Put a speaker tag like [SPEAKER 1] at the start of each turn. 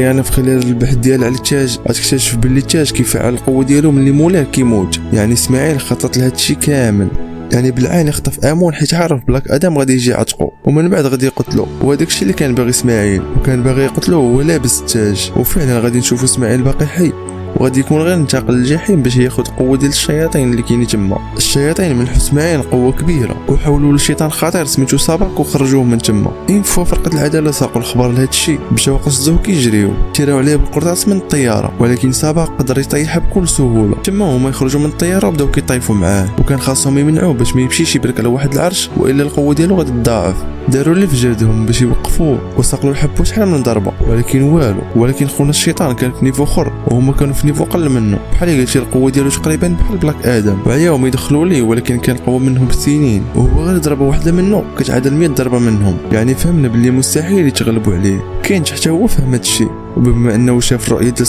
[SPEAKER 1] يعني في خلال البحث ديالها على التاج غتكتشف باللي التاج كيفعل القوه ديالو ملي مولاه كيموت. يعني اسماعيل خطط لهذا الشيء كامل، يعني بالعين يخطف امون حيت عارف بلاك ادم غادي يجي يعتقو ومن بعد غادي يقتلو. وهذاك الشيء اللي كان باغي اسماعيل، وكان باغي يقتلو وهو لابس التاج. وفعلا غادي نشوفو اسماعيل باقي حي، وغادي يكون غير انتقل للجحيم باش ياخذ قوه ديال الشياطين اللي كاينين تما. الشياطين منحوا اسماعيل قوه كبيره وحولوا لشيطان خطير سميتو سابق وخرجوه من تما. اين فوا فرقه العداله ساقوا الخبر لهذا الشيء مشاو قصدوه كيجريو، تيراو عليه بالقرطاس من الطياره، ولكن سابق قدر يطيحها بكل سهوله. تما هما يخرجوا من الطياره وبداو كيطيفوا معاه، وكان خاصهم يمنعوه باش ما يمشيش يبرك على واحد العرش والا القوه ديالو غادي تضاعف. داروا اللي في جهدهم باش يوقفوه وسقلوا الحبو شحال من ضربه ولكن والو. ولكن خونا الشيطان كان في نيفو اخر وهما كانوا في نيفو اقل منه، بحال قلتي القوه ديالو تقريبا بحال بلاك ادم. وعياهم يدخلوا ليه ولكن كان قوه منهم بسنين، وهو غير ضربه واحده منه كتعادل 100 ضربه منهم. يعني فهمنا باللي مستحيل يتغلبوا عليه. كاين حتى هو فهم هذا الشيء، وبما انه شاف الرؤيه ديال